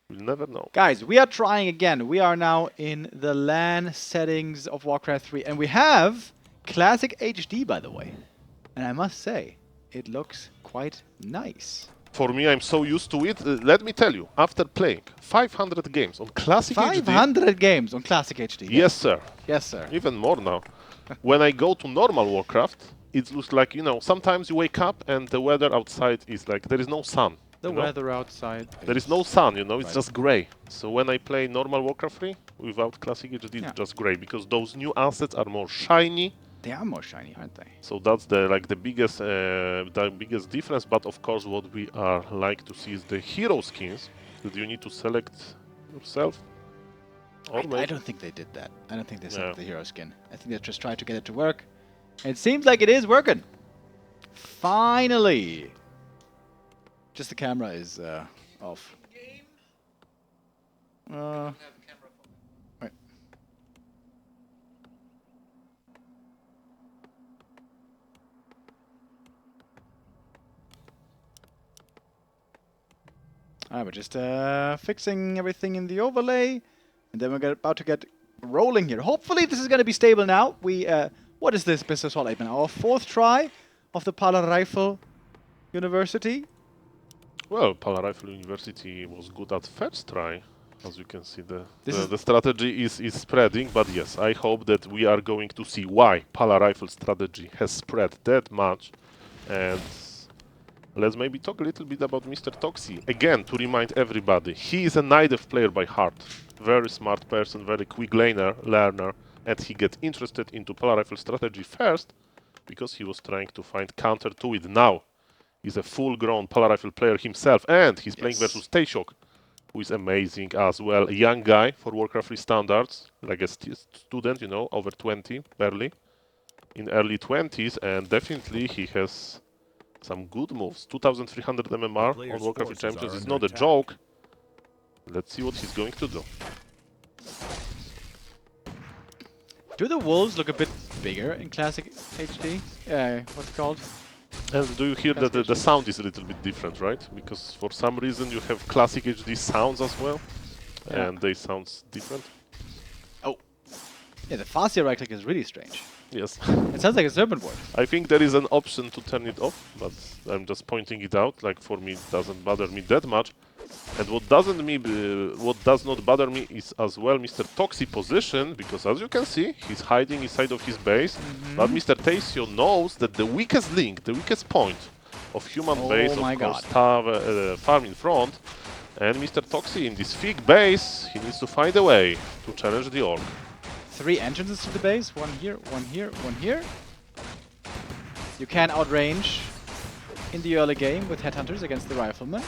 We'll never know. Guys, we are trying again. We are now in the LAN settings of Warcraft 3. And we have classic HD, by the way. And I must say, it looks quite nice. For me, I'm so used to it. Let me tell you, after playing 500 games on classic 500 games on classic HD. Yes, sir. Yes, sir. Even more now. When I go to normal Warcraft, it looks like, you know, sometimes you wake up and the weather outside is like, there is no sun. The you know? weather outside. There is no sun, you know, it's Right. just gray. So when I play normal Warcraft 3 without classic HD, Yeah. it's just gray because those new assets are more shiny. They are more shiny, aren't they? So that's the biggest difference. But of course, what we are like to see is the hero skins that you need to select yourself. Or I don't think they did that. I don't think they set Yeah. up the hero skin. I think they just tried to get it to work. It seems like it is working. Finally. Just the camera is off. Right. Alright, we're just fixing everything in the overlay, and then we're about to get rolling here. Hopefully this is going to be stable now. We, what is this business hall 8? Our 4th try of the Pala Rifle University. Well, Pala Rifle University was good at first try. As you can see, This the strategy is spreading. But yes, I hope that we are going to see why Pala Rifle strategy has spread that much. And let's maybe talk a little bit about Mr. Toxi. Again, to remind everybody, he is a native player by heart. Very smart person, very quick learner, and he get interested into Pala Rifle strategy first because he was trying to find counter to it. Now, he's a full-grown Pala Rifle player himself, and he's playing versus TiesioG, who is amazing as well. A young guy for Warcraft 3 standards, like a student, you know, over 20, barely. In early 20s, and definitely he has some good moves. 2300 MMR on Warcraft 3 Champions is not a joke. Let's see what he's going to do. Do the wolves look a bit bigger in classic HD? What's it called? And do you hear that the sound is a little bit different, right? Because for some reason you have classic HD sounds as well, and they sound different. Oh. Yeah, the Fascia right click is really strange. Yes. It sounds like a serpent ward. I think there is an option to turn it off, but I'm just pointing it out. Like for me, it doesn't bother me that much. And what does not bother me is as well Mr. Toxi position, because as you can see, he's hiding inside of his base. But Mr. Taisio knows that the weakest link, the weakest point of human base, of course, farm in front. And Mr. Toxi in this fig base, he needs to find a way to challenge the orc. 3 entrances to the base, one here, one here, one here. You can outrange in the early game with headhunters against the riflemen.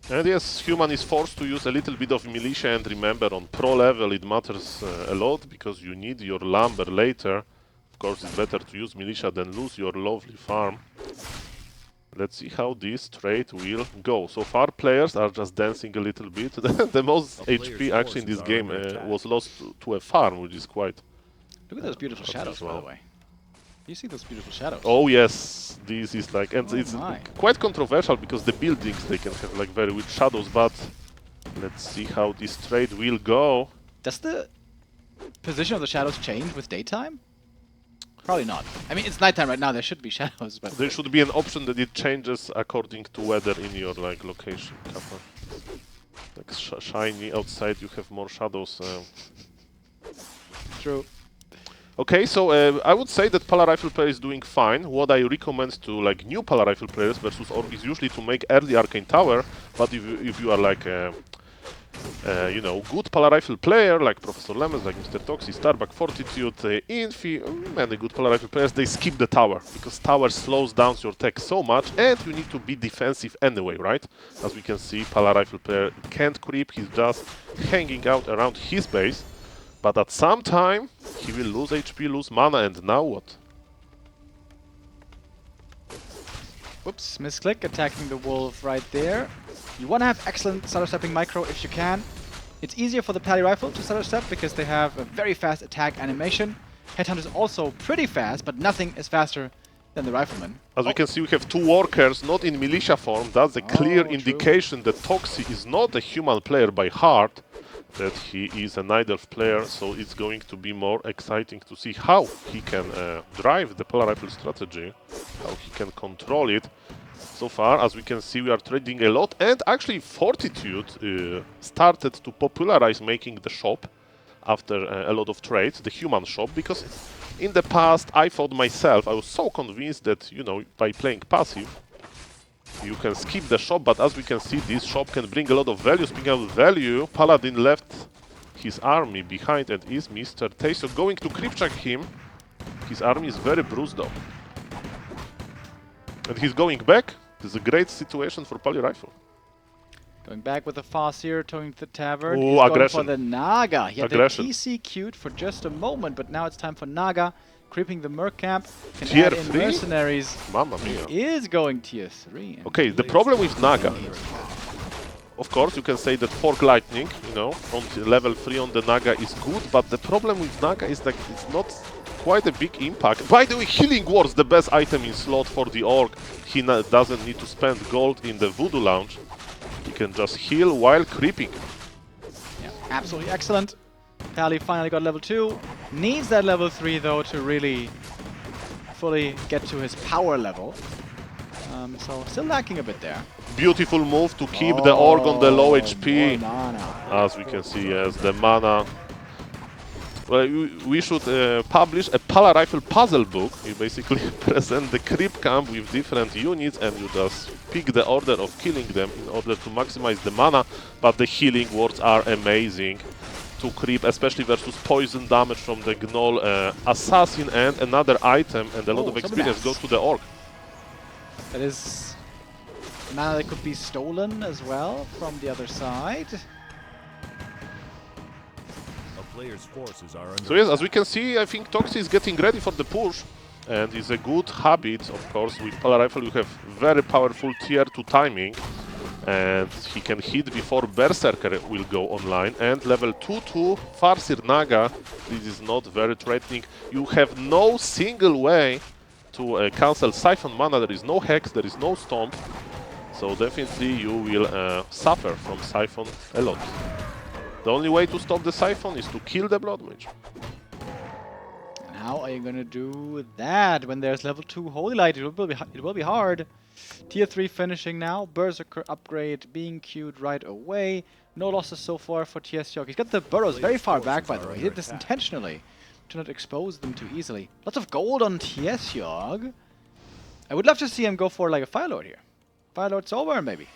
And yes, human is forced to use a little bit of militia, and remember, on pro level it matters a lot because you need your lumber later. Of course, it's better to use militia than lose your lovely farm. Let's see how this trade will go. So far, players are just dancing a little bit. The most HP actually in this game was lost to a farm, which is quite... Look at those beautiful shadows, by the way. You see those beautiful shadows? Oh yes, this is like... And it's my. quite controversial because the buildings, they can have like very weird shadows, but let's see how this trade will go. Does the position of the shadows change with daytime? Probably not. I mean, it's nighttime right now, there should be shadows, but... There should be an option that it changes according to weather in your like location. Like shiny outside, you have more shadows. True. Okay, so I would say that Pala Rifle player is doing fine. What I recommend to like new Pala Rifle players versus Orc is usually to make early Arcane Tower, but if you are like you know, good Pala Rifle player like Professor Lemons, like Mr. Toxi, Starbuck, Fortitude, Infi, many good Pala Rifle players, they skip the tower because tower slows down your tech so much, and you need to be defensive anyway, right? As we can see, Pala Rifle player can't creep, he's just hanging out around his base, but at some time he will lose HP, lose mana, and now what? Whoops, misclick, attacking the wolf right there. You want to have excellent stutter stepping micro if you can. It's easier for the Pally Rifle to stutter step because they have a very fast attack animation. Headhunt is also pretty fast, but nothing is faster than the rifleman. As we can see, we have two workers, not in militia form. That's a clear true. indication that Toxi is not a human player by heart, that he is an idle player, so it's going to be more exciting to see how he can drive the polar rifle strategy, how he can control it. So far, as we can see, we are trading a lot, and actually Fortitude started to popularize making the shop after a lot of trades, the human shop, because in the past I thought myself, I was so convinced that, you know, by playing passive, you can skip the shop, but as we can see, this shop can bring a lot of value. Speaking of value, Paladin left his army behind and is Mr. TiesioG going to creep check him. His army is very bruised up. And he's going back. This is a great situation for Pali Rifle. Going back with the Farseer, towing the tavern. Ooh, He's aggression. going for the Naga. He had Aggression. the TC queued for just a moment, but now it's time for Naga. Creeping the Merc camp. Can Tier add in 3? mercenaries. Mamma mia. He is going tier 3. Okay, the problem with Naga. Of course, you can say that Fork Lightning, you know, on the level 3 on the Naga is good, but the problem with Naga is that it's not quite a big impact. By the way, Healing Ward's the best item in slot for the Orc. He doesn't need to spend gold in the Voodoo Lounge. He can just heal while creeping. Yeah, absolutely excellent. Pally finally got level 2. Needs that level 3 though to really fully get to his power level. So still lacking a bit there. Beautiful move to keep the Orc on the low More HP. mana. As we can see, yes, the mana. Well, we should publish a Pala Rifle puzzle book. You basically present the creep camp with different units and you just pick the order of killing them in order to maximize the mana. But the healing wards are amazing to creep, especially versus poison damage from the Gnoll Assassin, and another item and a lot of experience goes to the Orc. That is mana that could be stolen as well from the other side. Players' forces are under So yes, as we can see, I think Toxi is getting ready for the push, and it's a good habit, of course. With Pala Rifle you have very powerful tier 2 timing, and he can hit before Berserker will go online, and level 2-2 Farseer Naga, this is not very threatening. You have no single way to cancel Siphon mana, there is no Hex, there is no Stomp, so definitely you will suffer from Siphon a lot. The only way to stop the Siphon is to kill the Blood Mage. And how are you going to do that when there's level 2 Holy Light? It will be hard. Tier 3 finishing now. Berserker upgrade being queued right away. No losses so far for TiesioG. He's got the burrows very far back, by the way. He did this intentionally to not expose them too easily. Lots of gold on TiesioG. I would love to see him go for like a Fire Lord here. Fire Lord's over, maybe.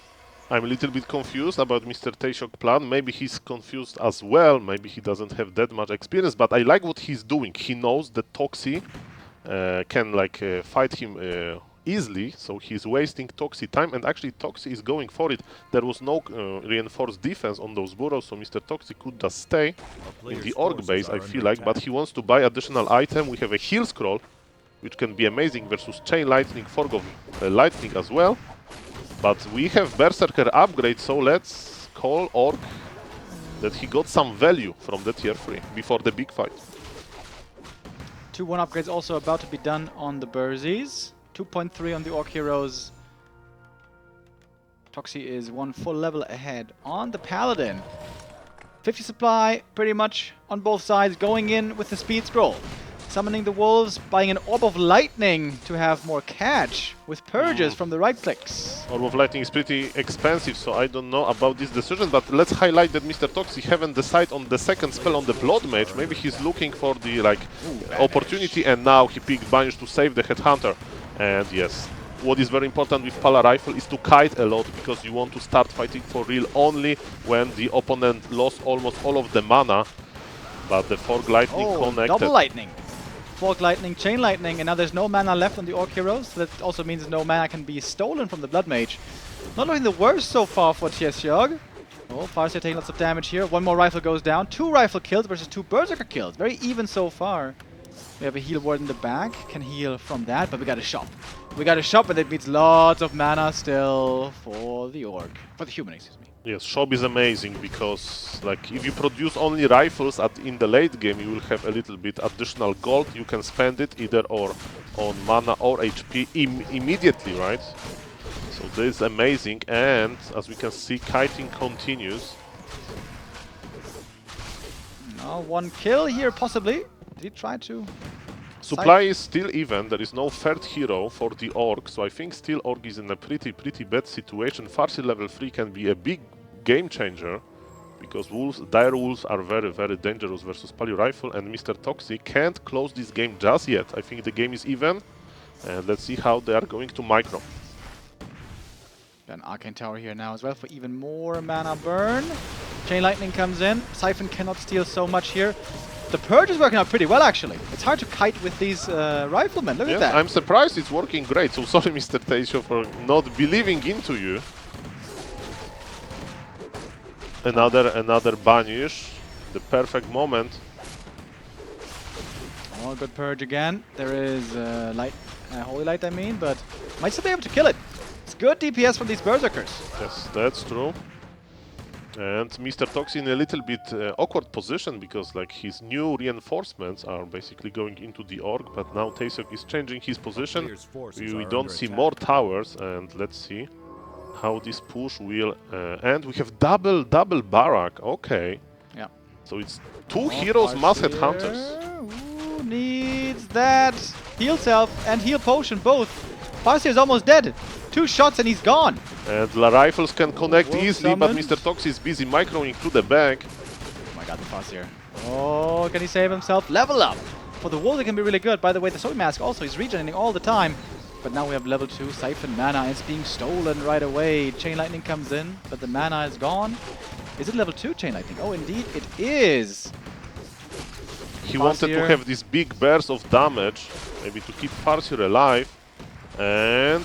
I'm a little bit confused about Mr. TiesioG plan. Maybe he's confused as well. Maybe he doesn't have that much experience, but I like what he's doing. He knows that Toxi can like fight him easily, so he's wasting Toxi time, and actually Toxi is going for it. There was no reinforced defense on those burrows, so Mr. Toxi could just stay in the Orc base, I feel like, but he wants to buy additional item. We have a heal scroll, which can be amazing versus Chain Lightning, Fog of Lightning as well. But we have Berserker upgrade, so let's call Orc that he got some value from the tier 3 before the big fight. 2-1 upgrades also about to be done on the Berzies. 2.3 on the Orc heroes. Toxi is 1 full level ahead on the Paladin. 50 supply pretty much on both sides, going in with the speed scroll. Summoning the wolves, buying an Orb of Lightning to have more catch with purges from the right clicks. Orb of Lightning is pretty expensive, so I don't know about this decision, but let's highlight that Mr. Toxi haven't decided on the second spell on the Blood Mage. Maybe he's looking for the like opportunity, and now he picked Banish to save the Headhunter. And yes, what is very important with Pala Rifle is to kite a lot, because you want to start fighting for real only when the opponent lost almost all of the mana. But the Fork Lightning connected. Double Lightning. Fork Lightning, Chain Lightning, and now there's no mana left on the Orc heroes, so that also means no mana can be stolen from the Blood Mage. Not looking the worst so far for TiesioG. Oh, Farseer taking lots of damage here. 1 more rifle goes down. 2 rifle kills versus 2 Berserker kills. Very even so far. We have a heal ward in the back, can heal from that, but we got a shop. We got a shop, and that means lots of mana still for the Orc. For the human, excuse me. Yes, shop is amazing, because like if you produce only rifles in the late game, you will have a little bit additional gold. You can spend it either or on mana or HP immediately, right? So this is amazing, and as we can see, kiting continues. Oh, one kill here, possibly. Did he try to... Supply is still even, there is no third hero for the Orc, so I think still Orc is in a pretty bad situation. Farsi level 3 can be a big game changer, because dire wolves are very dangerous versus Pali Rifle, and Mr. Toxi can't close this game just yet. I think the game is even, and let's see how they are going to micro. An Arcane Tower here now as well for even more mana burn. Chain Lightning comes in. Siphon cannot steal so much here. The Purge is working out pretty well, actually. It's hard to kite with these riflemen. Look at that. I'm surprised it's working great. So sorry, Mr. TiesioG, for not believing into you. Another banish. The perfect moment. Oh, good Purge again. There is Holy Light, I mean, but might still be able to kill it. It's good DPS from these Berserkers. Yes, that's true. And Mr. Toxi in a little bit awkward position, because like his new reinforcements are basically going into the Orc, but now TiesioG is changing his position. We don't see more towers, and let's see how this push will... and we have double Barak, okay. Yeah. So it's two heroes mass headhunters. Ooh, needs that heal self and heal potion both. Farseer is almost dead. 2 shots and he's gone. And the rifles can connect Wolf easily, but summoned. Mr. Toxi is busy microing through the back. Oh my god, the Farseer. Oh, can he save himself? Level up! For the Wolf, it can be really good. By the way, the Soul Mask also is regenerating all the time. But now we have level 2 Siphon mana. It's being stolen right away. Chain Lightning comes in, but the mana is gone. Is it level 2 Chain Lightning? Oh, indeed, it is. He wanted to have this big burst of damage, maybe to keep Farseer alive. And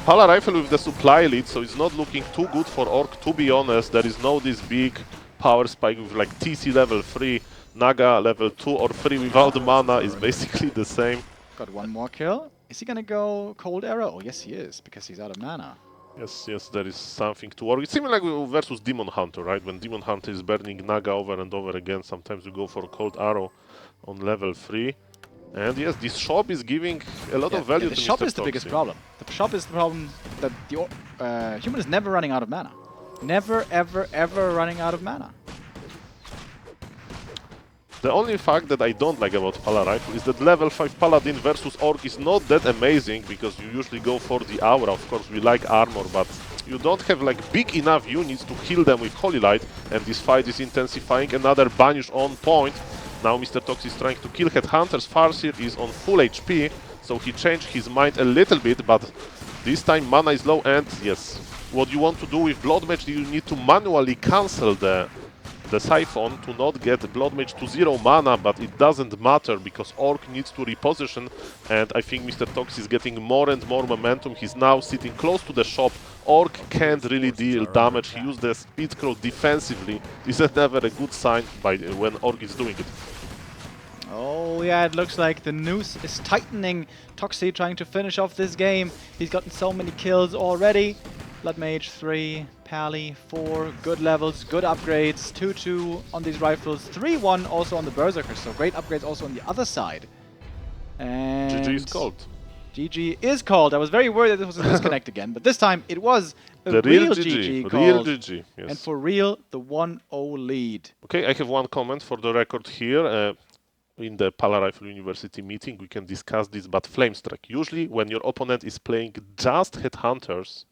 Pala Rifle with the supply lead, so it's not looking too good for Orc, to be honest. There is no this big power spike with like TC level 3, Naga level 2 or 3 without mana is basically the same. Got one more kill. Is he gonna go Cold Arrow? Oh, yes he is, because he's out of mana. Yes, there is something to work. It's similar like versus Demon Hunter, right? When Demon Hunter is burning Naga over and over again, sometimes you go for Cold Arrow on level 3. And yes, this shop is giving a lot of value to Mr. The shop is Toxi. the biggest problem. The shop is the problem that the human is never running out of mana. Never, ever running out of mana. The only fact that I don't like about Pala Rifle is that level 5 Paladin versus Orc is not that amazing, because you usually go for the aura. Of course, we like armor, but you don't have like big enough units to heal them with Holy Light, and this fight is intensifying. Another banish on point. Now Mr. Toxi is trying to kill Headhunters. Farseer is on full HP, so he changed his mind a little bit, but this time mana is low, and yes, what you want to do with Blood Mage, you need to manually cancel the Siphon to not get Blood Mage to 0 mana, but it doesn't matter because Orc needs to reposition, and I think Mr. Toxi is getting more and more momentum. He's now sitting close to the shop. Orc can't really deal damage. He used the speed scroll defensively. This is never a good sign when Orc is doing it. Oh yeah, it looks like the noose is tightening. Toxi trying to finish off this game. He's gotten so many kills already. Blood Mage 3, Pally 4, good levels, good upgrades. 2-2 on these rifles, 3-1 also on the Berserkers, so great upgrades also on the other side. And GG is called. GG is called. I was very worried that this was a disconnect again, but this time it was a The real real GG GG. called. Real GG, yes. And for real, the 1-0 lead. Okay, I have one comment for the record here. In the Pala Rifle University meeting, we can discuss this, but Flame Strike. Usually, when your opponent is playing just Headhunters,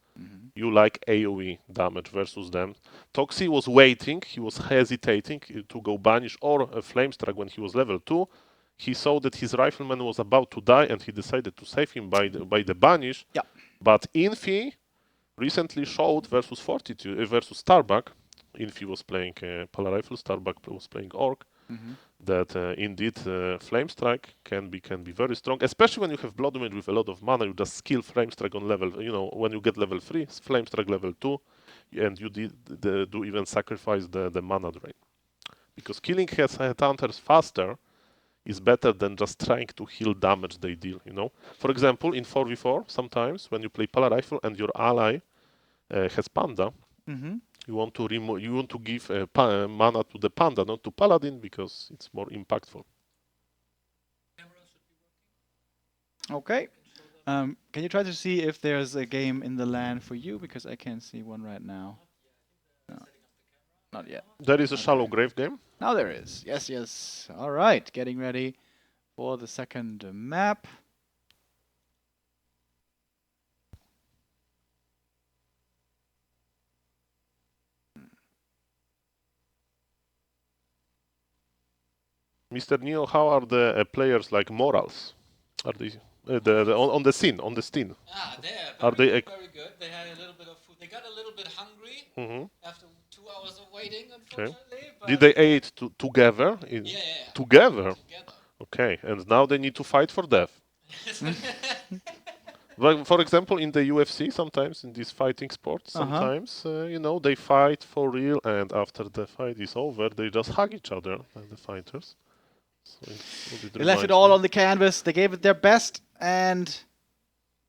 you like AoE damage versus them. Toxi was waiting, he was hesitating to go Banish or a Flame Strike when he was level 2. He saw that his Rifleman was about to die, and he decided to save him by the Banish. Yeah. But Infi recently showed versus Fortitude, versus Starbuck. Infi was playing Pala Rifle, Starbuck was playing Orc. That indeed Flame Strike can be very strong, especially when you have Blood Mage with a lot of mana. You just skill Flame Strike on level, when you get level 3, Flame Strike level 2, and you do even sacrifice the mana drain. Because killing Headhunters faster is better than just trying to heal damage they deal, For example, in 4v4, sometimes when you play Pala Rifle and your ally has Panda, you want to give mana to the Panda, not to Paladin, because it's more impactful. Okay. Can you try to see if there's a game in the LAN for you? Because I can't see one right now. No, not yet. There is a shallow grave game. Now there is. Yes, yes. All right. Getting ready for the second map. Mr. Neo, how are the players like morals? Are they on the scene? On the scene? They're Are they very good. They had a little bit of food. They got a little bit hungry Mhm. after 2 hours of waiting, Okay. unfortunately. But Did they eat together? Yeah. Together. Together. Okay, and now they need to fight for death. Well, for example, in the UFC, sometimes in these fighting sports, sometimes you know, they fight for real, and after the fight is over, they just hug each other, the fighters. So it's what it They left it reminds all me. on the canvas. They gave it their best, and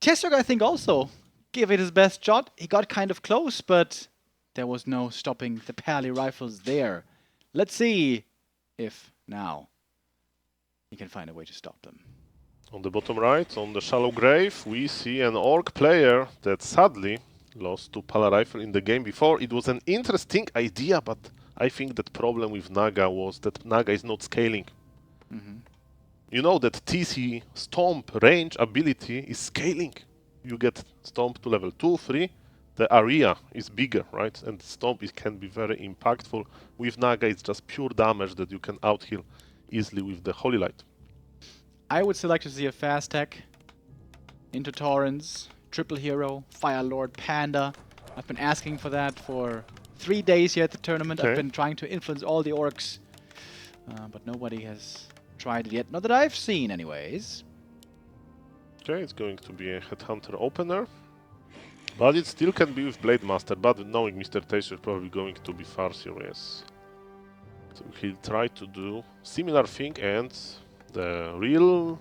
TiesioG, I think, also gave it his best shot. He got kind of close, but there was no stopping the Pally rifles there. Let's see if now he can find a way to stop them. On the bottom right, on the shallow grave, we see an orc player that sadly lost to Pala Rifle in the game before. It was an interesting idea, but I think that problem with Naga was that Naga is not scaling. You know that TC Stomp range ability is scaling. You get Stomp to level 2, 3, the area is bigger, right? And Stomp can be very impactful. With Naga, it's just pure damage that you can outheal easily with the Holy Light. I would still like to see a fast tech into Torrens, Triple Hero, Fire Lord, Panda. I've been asking for that for 3 days here at the tournament. I've Okay. been trying to influence all the orcs, but nobody has tried it yet. Not that I've seen, anyways. Okay, it's going to be a Headhunter opener. But it still can be with Blade Master, but knowing Mr. Taser is probably going to be far serious. So he'll try to do similar thing, and the real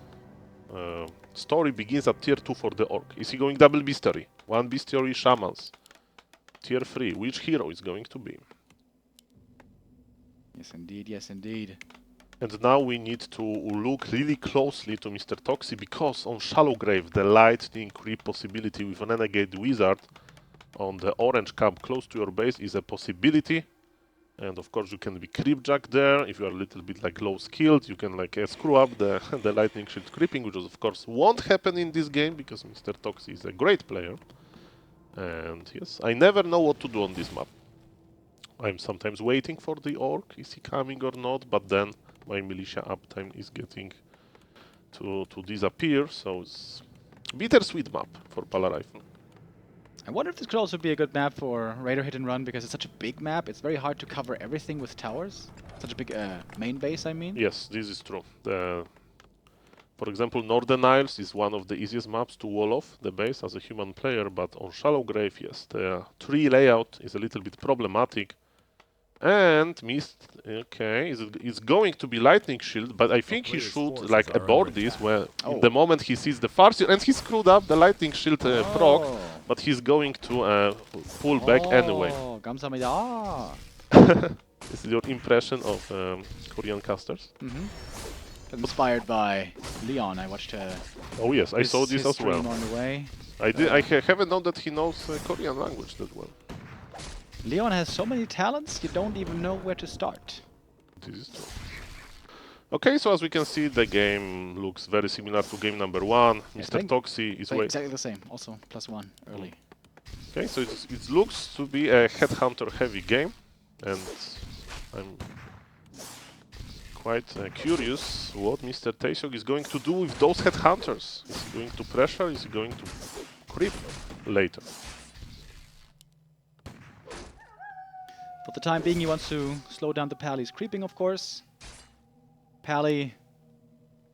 story begins at tier 2 for the Orc. Is he going double bestiary? One bestiary shamans. Tier 3, which hero is going to be? Yes, indeed. Yes, indeed. And now we need to look really closely to Mr. Toxi, because on Shallow Grave the lightning creep possibility with an Renegade Wizard on the orange camp close to your base is a possibility. And of course you can be creepjack there. If you are a little bit like low skilled, you can like screw up the, the lightning shield creeping, which of course won't happen in this game because Mr. Toxi is a great player. And yes, I never know what to do on this map. I'm sometimes waiting for the orc, is he coming or not, but then my militia uptime is getting to disappear, so it's bittersweet map for Pala Rifle. I wonder if this could also be a good map for Raider Hit and Run, because it's such a big map. It's very hard to cover everything with towers. Such a big main base, I mean. Yes, this is true. For example, Northern Isles is one of the easiest maps to wall off the base as a human player, but on Shallow Grave, yes, the tree layout is a little bit problematic. And Mist, okay, is going to be Lightning Shield, but I think he player's should forces like are abort under this attack. where Oh. in the moment he sees the Farseer, and he screwed up the Lightning Shield proc, Oh. but he's going to pull back anyway. Oh, 감사합니다. This is your impression of Korean casters? Inspired by Leon, I watched Oh yes, I saw this his as well. stream on the way. I haven't known that he knows Korean language that well. Leon has so many talents, you don't even know where to start. This is true. Okay, so as we can see, the game looks very similar to game number 1. Yes, Mr. Toxi is waiting. Exactly the same. Also, +1 early. Okay, so it looks to be a Headhunter heavy game, and I'm quite curious what Mr. TiesioG is going to do with those Headhunters. Is he going to pressure? Is he going to creep later? For the time being, he wants to slow down the Pally's creeping, of course. Pally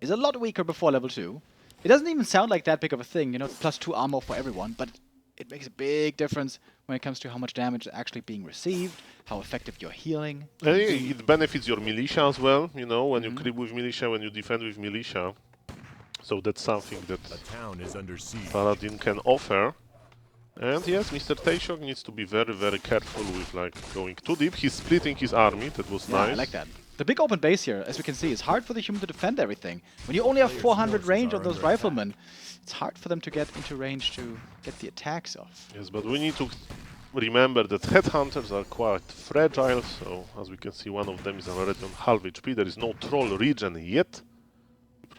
is a lot weaker before level 2. It doesn't even sound like that big of a thing, you know, +2 armor for everyone, but it makes a big difference when it comes to how much damage is actually being received, how effective you're healing. It benefits your militia as well, you know, when you creep with militia, when you defend with militia. So that's something that A town is under siege. Paladin can offer. And yes, Mr. TiesioG needs to be very, very careful with like going too deep. He's splitting his army, that was Yeah, nice. I like that. The big open base here, as we can see, is hard for the human to defend everything. When you only have 400 range on those riflemen, it's hard for them to get into range to get the attacks off. Yes, but we need to remember that headhunters are quite fragile, so as we can see, one of them is already on half HP. There is no troll regen yet.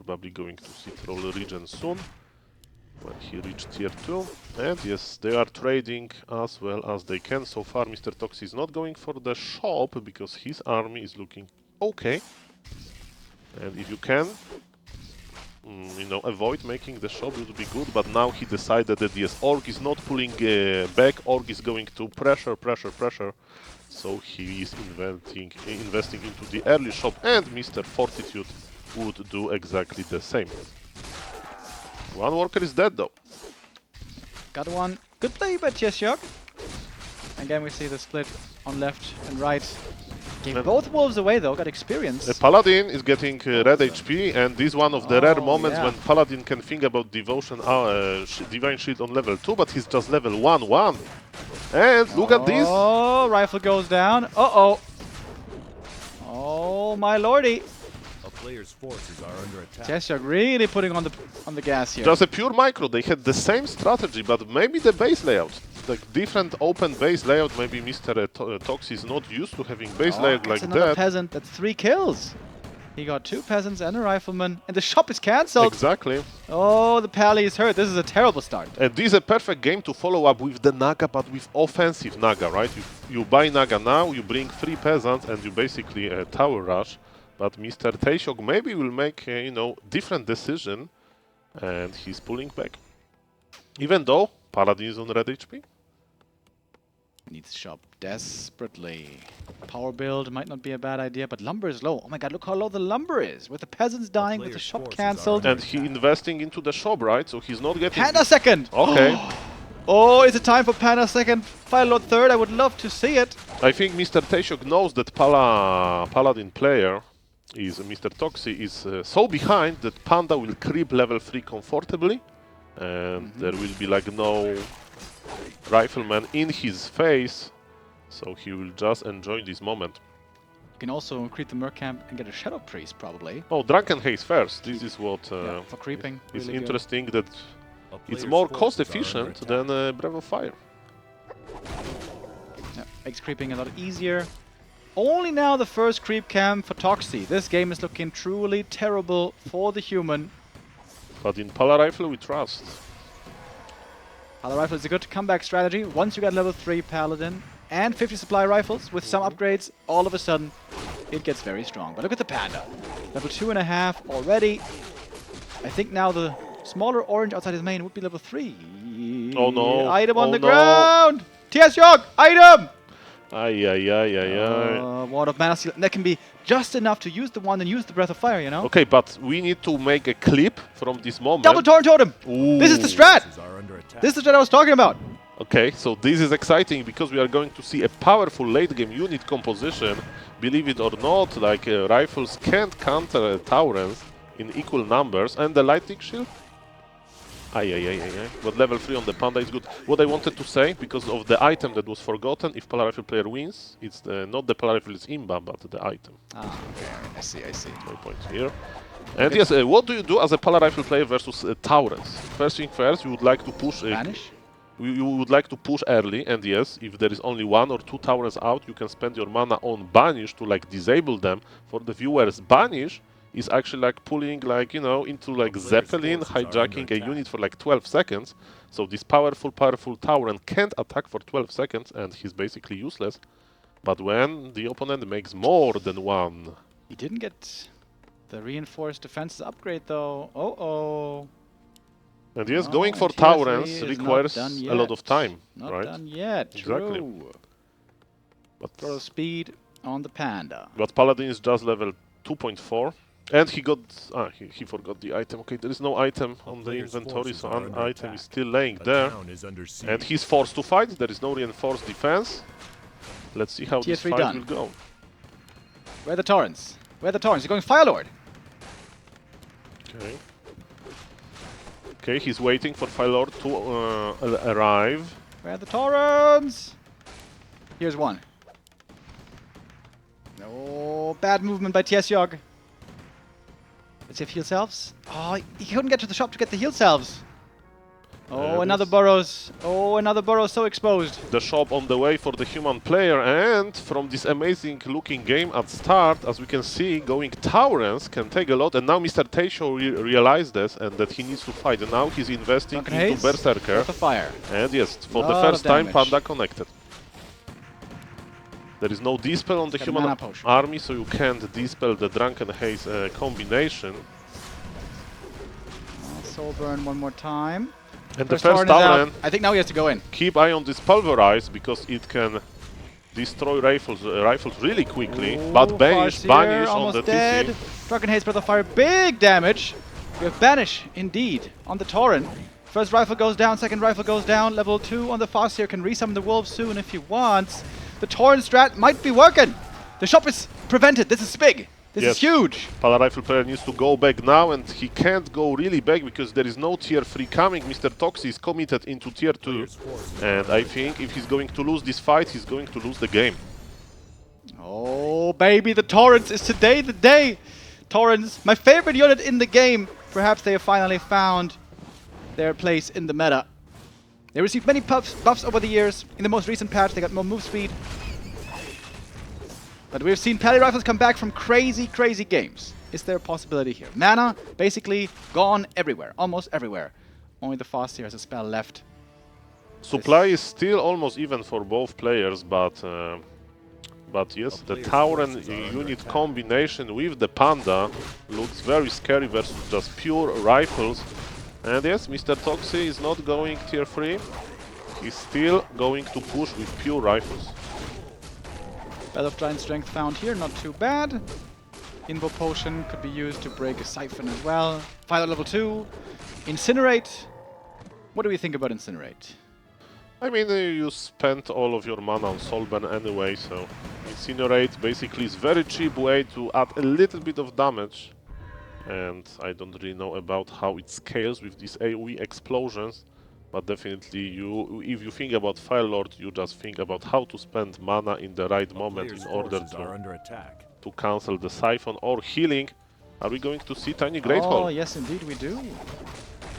Probably going to see troll regen soon, when he reached tier 2. And yes, they are trading as well as they can. So far, Mr. Toxi is not going for the shop, because his army is looking okay. And if you can, you know, avoid making the shop, it would be good. But now he decided that yes, Orc is not pulling back. Orc is going to pressure. So he is investing into the early shop, and Mr. Fortitude would do exactly the same. One worker is dead though. Got one. Good play by TiesioG. Again, we see the split on left and right. Gave both wolves away though, got experience. The Paladin is getting red HP, and this is one of the rare moments when Paladin can think about devotion, Divine Shield on level 2, but he's just level 1-1. And look at this! Oh, rifle goes down. Uh-oh. Oh, my lordy. A player's forces are under attack. TiesioG really putting on the gas here. Just a pure micro, they had the same strategy, but maybe the base layout. Like different open base layout, maybe Mr. Toxi is not used to having base layout like another that. Peasant, that's 3 kills. He got 2 peasants and a rifleman, and the shop is cancelled. Exactly. Oh, the pally is hurt. This is a terrible start. And this is a perfect game to follow up with the Naga, but with offensive Naga, right? You buy Naga now, you bring 3 peasants, and you basically tower rush. But Mr. TiesioG maybe will make you know, different decision, and he's pulling back. Even though Paladin is on red HP. Needs shop desperately. Power build might not be a bad idea, but lumber is low. Oh my god, look how low the lumber is. With the peasants dying, with the shop cancelled. And he investing into the shop, right? So he's not getting... Panda second! Okay. Oh, is it time for Panda second? Fire Lord third, I would love to see it. I think Mr. TiesioG knows that Paladin player is Mr. Toxi is so behind that Panda will creep level 3 comfortably. And there will be like no rifleman in his face, so he will just enjoy this moment. You can also creep the Merc camp and get a Shadow Priest, probably. Oh, Drunken Haze first. This is what for creeping. is really interesting, that A it's player's more forces cost are under efficient attack. than Breath of Fire. Yeah, makes creeping a lot easier. Only now the first creep camp for Toxi. This game is looking truly terrible for the human. But in Pala Rifle we trust. Pala Rifle is a good comeback strategy. Once you get level 3 Paladin and 50 supply rifles with some upgrades, all of a sudden it gets very strong. But look at the Panda. Level 2.5 already. I think now the smaller orange outside his main would be level 3. Oh no. Item on Oh the no. ground! TiesioG! Item! Ward of Mana Seal. That can be just enough to use the one and use the Breath of Fire, you know? Okay, but we need to make a clip from this moment. Double Torrent Totem! Ooh. This is the strat! Forces are under attack. This is the strat I was talking about. Okay, so this is exciting because we are going to see a powerful late game unit composition. Believe it or not, like rifles can't counter Taurens in equal numbers, and the lightning shield. But level 3 on the Panda is good. What I wanted to say, because of the item that was forgotten, if Pala Rifle player wins, it's not the Pala Rifle is imba, but the item. Ah, okay. I see. No point here. And yes, what do you do as a Pala Rifle player versus Taurens? First thing first, you would like to push... Vanish? You would like to push early, and yes, if there is only 1 or 2 Taurens out, you can spend your mana on Banish to like disable them. For the viewers, Banish is actually like pulling like, you know, into like Zeppelin, hijacking a unit for like 12 seconds. So this powerful Tauren can't attack for 12 seconds, and he's basically useless. But when the opponent makes more than 1... He didn't get the reinforced defenses upgrade though. Oh. And yes, Oh, going for and tier 3 Taurens is requires not done a lot yet. of time, Not right? done yet. Exactly. True. But Throw speed on the Panda. Paladin is just level 2.4. And he got... he forgot the item. Okay, there is no item on the player's inventory, forces so are an under item is attack. still laying A there. town is under siege. And he's forced to fight. There is no reinforced defense. Let's see how Tier this 3 fight done. will go. Where are the Torrents? You're going Fire Lord. Okay. Okay, he's waiting for Phylor to arrive. Where are the Torrents? Here's one. Oh, bad movement by TiesioG. Let's see if heal selves. Oh, he couldn't get to the shop to get the heal selves. Oh, another burrows. Oh, another burrow so exposed. The shop on the way for the human player, and from this amazing looking game at start, as we can see, going Taurens can take a lot, and now Mr. Taisho realized this and that he needs to fight, and now he's investing Drunken into Haze, Berserker. Breath of Fire. And yes, for the Lot of first time, damage. Panda connected. There is no dispel on the Got a human mana potion. army, so you can't dispel the Drunken Haze combination. Soul burn one more time. And the Tauren first is out. Tauren, I think now he has to go in. keep eye on this Pulverize, because it can destroy rifles really quickly. Ooh, But Banish Farseer, on almost the dead. TC. Drunken Haze, Breath of Fire, big damage. We have Banish, indeed, on the Tauren. First rifle goes down, second rifle goes down. Level 2 on the Farseer can resummon the Wolves soon if he wants. The Tauren strat might be working. The shop is prevented. This is big. This Yes. is huge. Pala Rifle player needs to go back now, and he can't go really back because there is no tier 3 coming. Mr. Toxi is committed into tier 2, and I think if he's going to lose this fight, he's going to lose the game. Oh, baby, the Torrents is today the day. Torrents, my favorite unit in the game. Perhaps they have finally found their place in the meta. They received many buffs over the years. In the most recent patch, they got more move speed. But we've seen Pally Rifles come back from crazy, crazy games. Is there a possibility here? Mana, basically, gone everywhere. Almost everywhere. Only the Farseer has a spell left. Supply is still almost even for both players, but yes, the Tauren unit combination with the Panda looks very scary versus just pure rifles. And yes, Mr. Toxi is not going tier 3. He's still going to push with pure rifles. Bell of Giant Strength found here, not too bad. Invo Potion could be used to break a Siphon as well. Fire level 2. Incinerate. What do we think about Incinerate? I mean, you spent all of your mana on Soulburn anyway, so Incinerate basically is very cheap way to add a little bit of damage. And I don't really know about how it scales with these AoE explosions, but definitely if you think about Fire Lord, you just think about how to spend mana in the right moment in order to cancel the Siphon or healing. Are we going to see Tiny Great Hall? Oh, yes, indeed we do.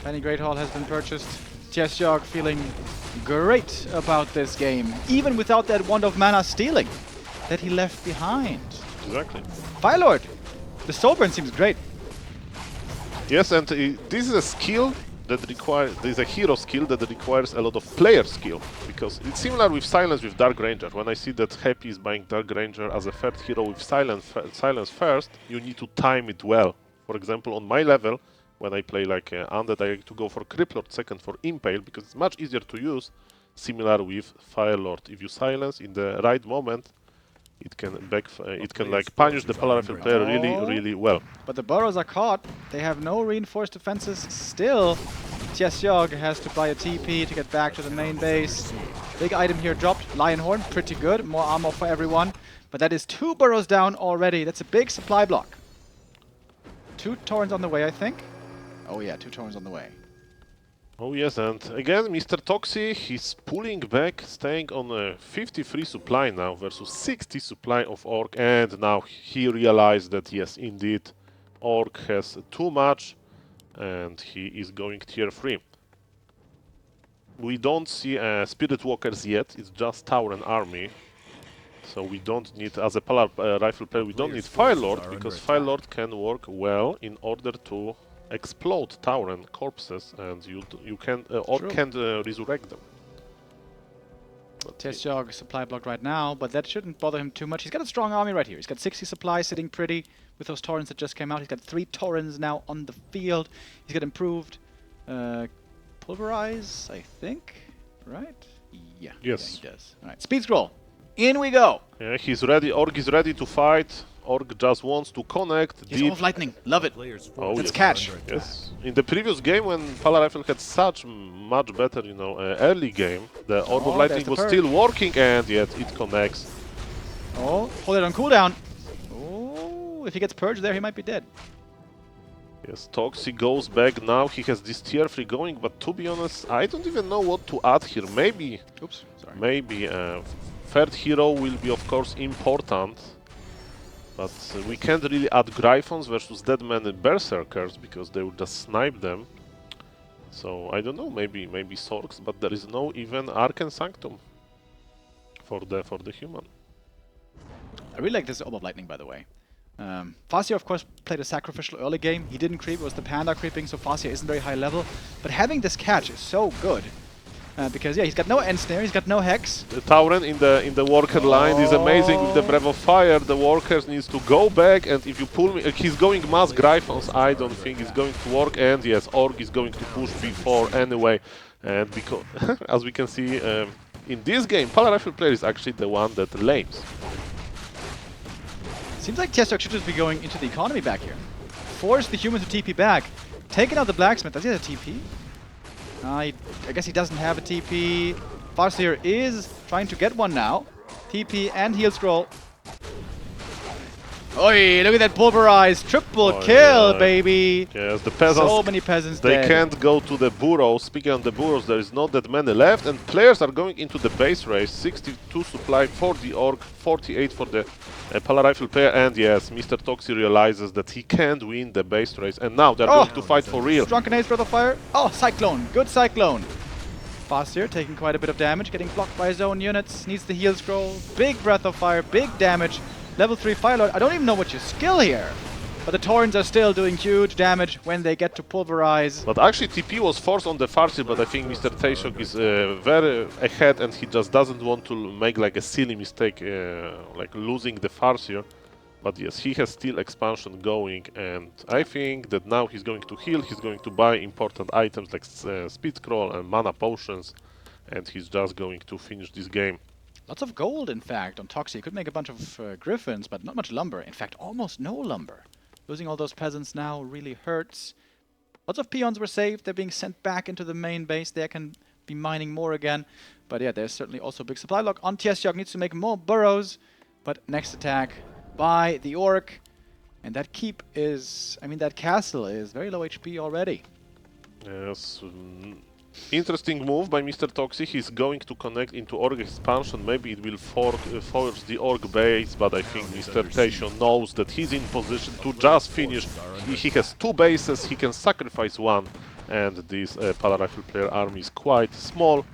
Tiny Great Hall has been purchased. TiesioG feeling great about this game, even without that Wand of Mana stealing that he left behind. Exactly. Fire Lord, the Soulburn seems great. Yes, and this is a skill that requires, there's a hero skill that requires a lot of player skill, because it's similar with Silence with Dark Ranger. When I see that Happy is buying Dark Ranger as a third hero with Silence first, you need to time it well. For example, on my level, when I play like Undead, I like to go for Criplord second for Impale, because it's much easier to use, similar with Firelord. If you silence in the right moment, it can like punish the Polar Rifle player really well. But the burrows are caught. They have no reinforced defenses still. TiesioG has to buy a TP to get back to the main base. Big item here dropped. Lionhorn, pretty good. More armor for everyone. But that is 2 burrows down already. That's a big supply block. 2 Taurens on the way, I think. Oh yeah, 2 Taurens on the way. Oh yes, and again, Mr. Toxi, he's pulling back, staying on a 53 supply now versus 60 supply of Orc, and now he realized that yes, indeed, Orc has too much, and he is going tier 3. We don't see Spirit Walkers yet, it's just Tauren army, so we don't need, as a Polar Rifle player, we don't need Firelord, because Firelord can work well in order to explode Tauren corpses, and you can or can't resurrect them. TiesioG supply block right now, but that shouldn't bother him too much. He's got a strong army right here. He's got 60 supplies sitting pretty with those Taurens that just came out. He's got 3 Taurens now on the field. He's got improved Pulverize, I think, right? Yeah, yes, yeah, he does. All right, Speed Scroll. In we go. Yeah, he's ready. Orc is ready to fight. Orc just wants to connect. He's deep. off lightning. Love it. Oh, Let's yes. catch. Yes. In the previous game, when Polar Rifle had such much better, early game, the Orb of Lightning was still working, and yet it connects. Oh, hold it on cooldown. Oh, if he gets purged there, he might be dead. Yes, Toxi goes back now. He has this tier 3 going, but to be honest, I don't even know what to add here. Maybe, oops, sorry. Maybe third hero will be, of course, important. But we can't really add Gryphons versus that many Berserkers because they would just snipe them. So I don't know, maybe Sorks, but there is no even Arcane Sanctum for the human. I really like this Orb of Lightning, by the way. Farseer, of course, played a sacrificial early game. He didn't creep, it was the Panda creeping, so Farseer isn't very high level. But having this catch is so good. Because, yeah, he's got no End Snare, he's got no Hex. The Tauren in the Worker line is amazing with the Breath of Fire. The Workers needs to go back, and if you pull me... he's going mass Gryphons, I don't think it's going to work. And yes, Orc is going to push before anyway. And because, as we can see, in this game, Pala Rifle player is actually the one that lames. Seems like TiesioG should just be going into the economy back here. Force the humans to TP back. Taking out the Blacksmith. Does he have a TP? I guess he doesn't have a TP. Farseer is trying to get one now. TP and heal scroll. Oi, look at that pulverize. Triple kill, baby. Yes, the peasants. So many peasants They dead. can't go to the burrows. Speaking of the burrows, there is not that many left, and players are going into the base race. 62 supply for the Orc, 48 for the Pala Rifle player, and yes, Mr. Toxi realizes that he can't win the base race, and now they're going to fight for real. Drunken Ace, Breath of Fire. Oh, Cyclone. Good Cyclone. Farseer taking quite a bit of damage, getting blocked by his own units. Needs the heal scroll. Big Breath of Fire, big damage. Level 3 Firelord. I don't even know what you skill here. But the Torrents are still doing huge damage when they get to pulverize. But actually TP was forced on the Farseer, but I think Mr. TiesioG is very ahead, and he just doesn't want to make like a silly mistake, like losing the Farseer. But yes, he has still expansion going, and I think that now he's going to heal, he's going to buy important items like speed scroll and mana potions, and he's just going to finish this game. Lots of gold, in fact, on Toxi. Could make a bunch of griffins, but not much lumber. In fact, almost no lumber. Losing all those peasants now really hurts. Lots of peons were saved. They're being sent back into the main base. They can be mining more again. But yeah, there's certainly also a big supply lock on TiesioG. Needs to make more burrows. But next attack by the Orc. And that keep is... I mean, that castle is very low HP already. Yes, interesting move by Mr. Toxi. He's going to connect into Orc expansion. Maybe it will force the Orc base, but I think Mr. TiesioG knows that he's in position to just finish. He has two bases, he can sacrifice one, and this Pala Rifle player army is quite small.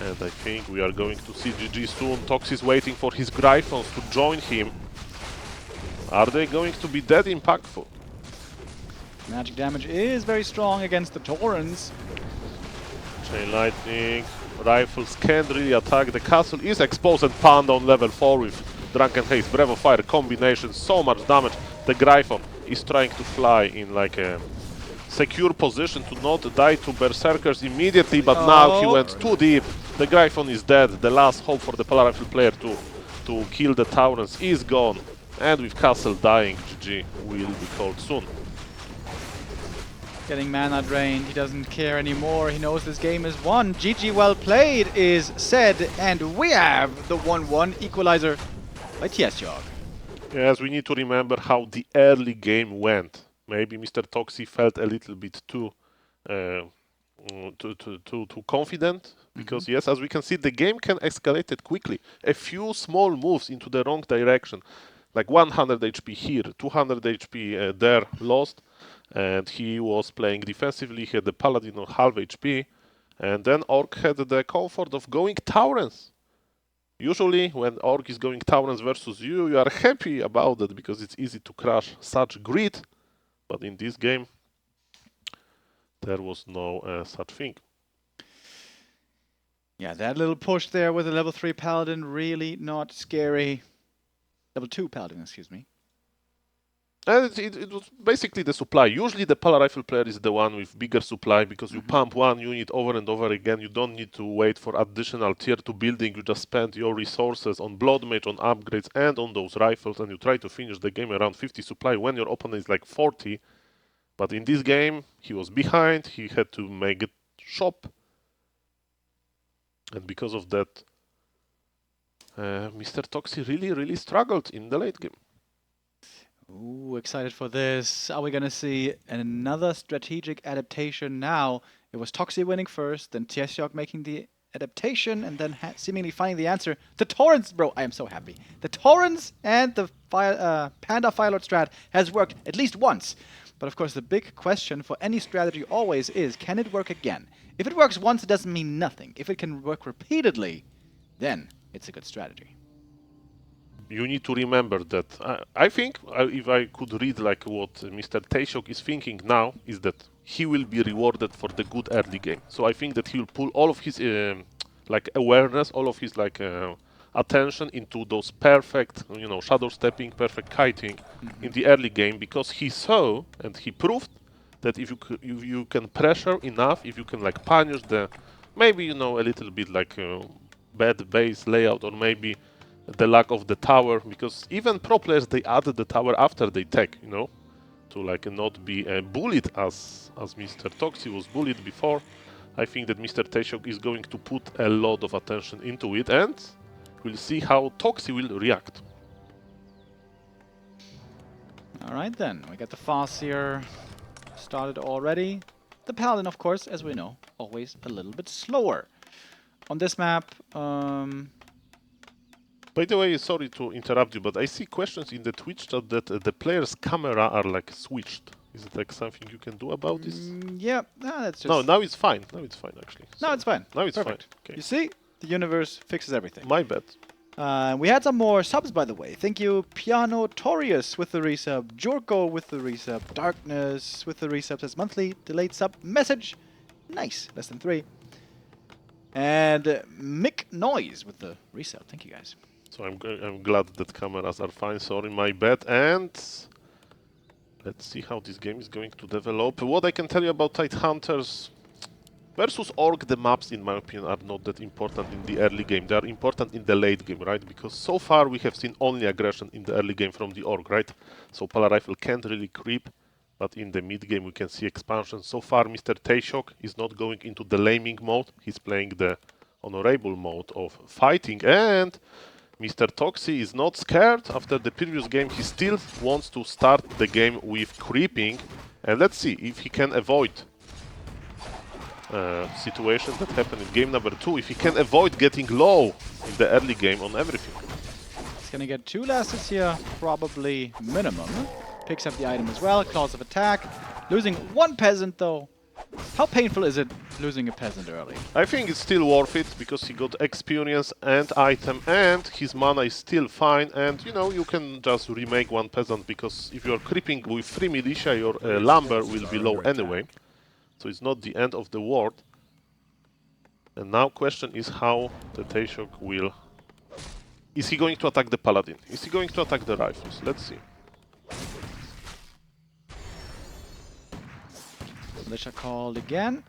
And I think we are going to see GG soon. Toxi is waiting for his Gryphons to join him. Are they going to be that impactful? Magic damage is very strong against the Torrents. Chain Lightning, Rifles can't really attack. The castle is exposed, and Panda on level 4 with Drunken Haste, Breath of Fire combination, so much damage. The Gryphon is trying to fly in like a secure position to not die to Berserkers immediately, but now he went too deep. The Gryphon is dead. The last hope for the Pala Rifle player to kill the Taurens is gone. And with castle dying, GG will be called soon. Getting mana drained, he doesn't care anymore, he knows this game is won. GG well played is said, and we have the 1-1 equalizer by TiesioG. Yes, we need to remember how the early game went. Maybe Mr. Toxi felt a little bit too confident, because yes, as we can see, the game can escalate it quickly. A few small moves into the wrong direction, like 100 HP here, 200 HP there, lost. And he was playing defensively, he had the Paladin on half HP, and then Orc had the comfort of going Taurens. Usually, when Orc is going Taurens versus you, you are happy about it, because it's easy to crush such grid, but in this game, there was no such thing. Yeah, that little push there with a level 3 Paladin, really not scary. Level 2 Paladin, excuse me. And it was basically the supply. Usually the Pala Rifle player is the one with bigger supply, because you pump one unit over and over again. You don't need to wait for additional tier 2 building. You just spend your resources on Blood Mage, on upgrades, and on those rifles, and you try to finish the game around 50 supply when your opponent is like 40. But in this game, he was behind, he had to make it shop. And because of that, Mr. Toxi really struggled in the late game. Ooh, excited for this. Are we going to see another strategic adaptation now? It was Toxi winning first, then TiesioG making the adaptation, and then seemingly finding the answer. The Torrents, bro, I am so happy. The Torrents and the Panda Firelord strat has worked at least once. But of course, the big question for any strategy always is, can it work again? If it works once, it doesn't mean nothing. If it can work repeatedly, then it's a good strategy. You need to remember that. I think if I could read like what Mr. TiesioG is thinking now, is that he will be rewarded for the good early game. So I think that he will pull all of his like awareness, all of his like attention into those perfect, you know, shadow stepping, perfect kiting in the early game, because he saw and he proved that if you can pressure enough, if you can like punish the maybe, you know, a little bit like bad base layout, or maybe the lack of the tower, because even pro players, they add the tower after they tech, you know, to like not be bullied as Mr. Toxi was bullied before. I think that Mr. TiesioG is going to put a lot of attention into it, and we'll see how Toxi will react. All right then, we got the Farseer started already. The Paladin, of course, as we know, always a little bit slower. On this map, By the way, sorry to interrupt you, but I see questions in the Twitch chat that the player's camera are like switched. Is it like something you can do about this? yeah, that's just... No, now it's fine. Now it's fine, actually. No, it's fine. Now it's Perfect. fine. Okay. You see, the universe fixes everything. My bad. We had some more subs, by the way. Thank you, Piano Torius with the resub, Jorko with the resub, Darkness with the resub, says monthly delayed sub message. Nice, less than 3. And Mick Noise with the resub. Thank you, guys. So I'm glad that cameras are fine. Sorry, my bad. And let's see how this game is going to develop. What I can tell you about Tidehunters versus Orc, the maps, in my opinion, are not that important in the early game. They are important in the late game, right? Because so far we have seen only aggression in the early game from the Orc, right? So Pala Rifle can't really creep, but in the mid game we can see expansion. So far Mr. TiesioG is not going into the laming mode. He's playing the honorable mode of fighting, and Mr. Toxi is not scared. After the previous game, he still wants to start the game with creeping. And let's see if he can avoid situation that happened in game number 2. If he can avoid getting low in the early game on everything. He's gonna get 2 last hits here, probably minimum. Picks up the item as well, claws of attack. Losing 1 peasant though. How painful is it losing a peasant early? I think it's still worth it, because he got experience and item, and his mana is still fine, and you know, you can just remake 1 peasant, because if you're creeping with 3 militia, your lumber will be low anyway. So it's not the end of the world. And now question is how the TiesioG will... Is he going to attack the Paladin? Is he going to attack the rifles? Let's see. Militia called again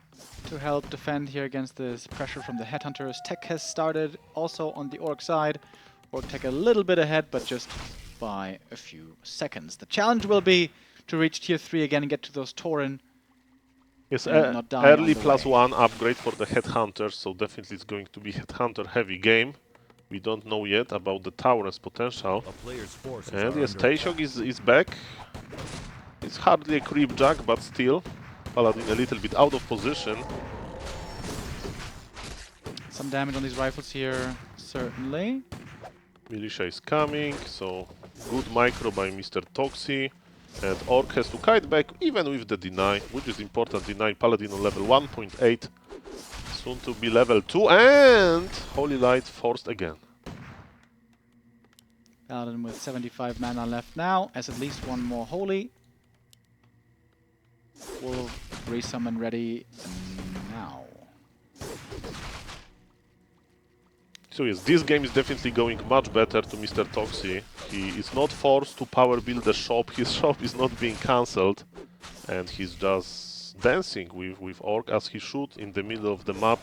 to help defend here against this pressure from the Headhunters. Tech has started also on the Orc side. Orc Tech a little bit ahead, but just by a few seconds. The challenge will be to reach tier 3 again and get to those Tauren. Yes, not die early on the +1 upgrade for the Headhunters, so definitely it's going to be Headhunter heavy game. We don't know yet about the Tauren's potential. A player's forces And are yes, under TiesioG is back. It's hardly a creep jack, but still. Paladin a little bit out of position. Some damage on these rifles here, certainly. Militia is coming, so good micro by Mr. Toxi. And Orc has to kite back, even with the deny, which is important. Deny Paladin on level 1.8. Soon to be level 2, and Holy Light forced again. Paladin with 75 mana left now, has at least 1 more Holy. We'll resummon ready now. So yes, this game is definitely going much better to Mr. Toxi. He is not forced to power build the shop, his shop is not being cancelled, and he's just dancing with Orc as he should in the middle of the map.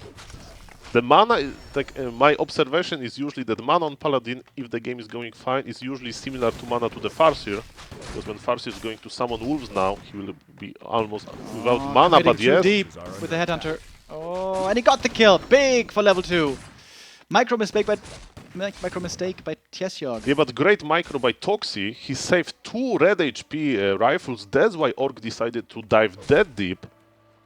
The mana, like, my observation is usually that mana on Paladin, if the game is going fine, is usually similar to mana to the Farseer. Because when Farseer is going to summon wolves now, he will be almost without mana, but yes. Deep with the Headhunter. Oh, and he got the kill. Big for level 2. Micro mistake by TiesioG. Yeah, but great micro by Toxi. He saved 2 red HP rifles. That's why Orc decided to dive that deep.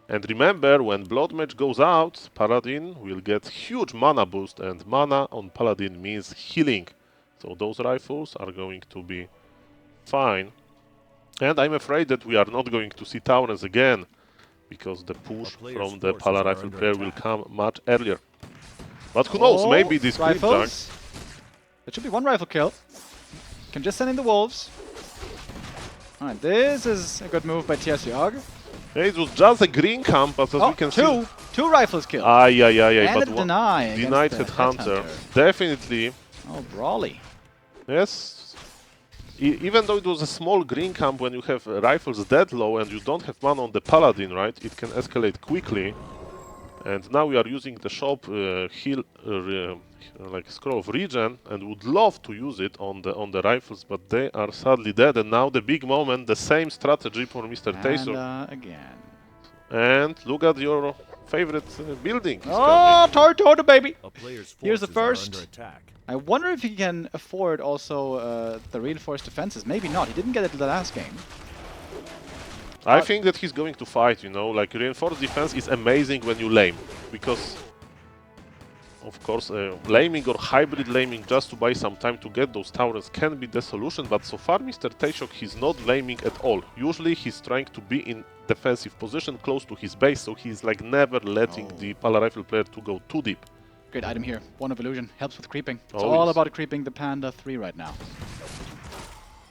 And remember, when Blood Mage goes out, Paladin will get huge mana boost, and mana on Paladin means healing. So those rifles are going to be fine. And I'm afraid that we are not going to see Taurens again, because the push A player's from the forces Pala are Rifle under player will attack. come much earlier. But who knows, maybe this Creepjack... rifles. There should be one rifle kill. Can just send in the wolves. Alright, this is a good move by TiesioG. Yeah, it was just a green camp, but as we can see... Two rifles killed. Ay, and but a deny denied against the Headhunter. Definitely. Oh, Brawly. Yes. Even though it was a small green camp, when you have rifles that low and you don't have mana on the Paladin, right, it can escalate quickly. And now we are using the shop heal, like scroll of regen, and would love to use it on the rifles, but they are sadly dead. And now the big moment, the same strategy for Mr. TiesioG. Again. And look at your favorite building. Oh, Torto, baby! A player's Here's the forces are first. under attack. I wonder if he can afford also the reinforced defenses. Maybe not. He didn't get it in the last game. I think that he's going to fight, you know, like reinforced defense is amazing when you lame, because of course laming or hybrid laming just to buy some time to get those towers can be the solution, but so far Mr. TiesioG, he's not laming at all. Usually he's trying to be in defensive position close to his base, so he's like never letting the Pala Rifle player to go too deep. Great item here. One of Illusion. Helps with creeping. It's Oh, all yes. about creeping the Panda 3 right now.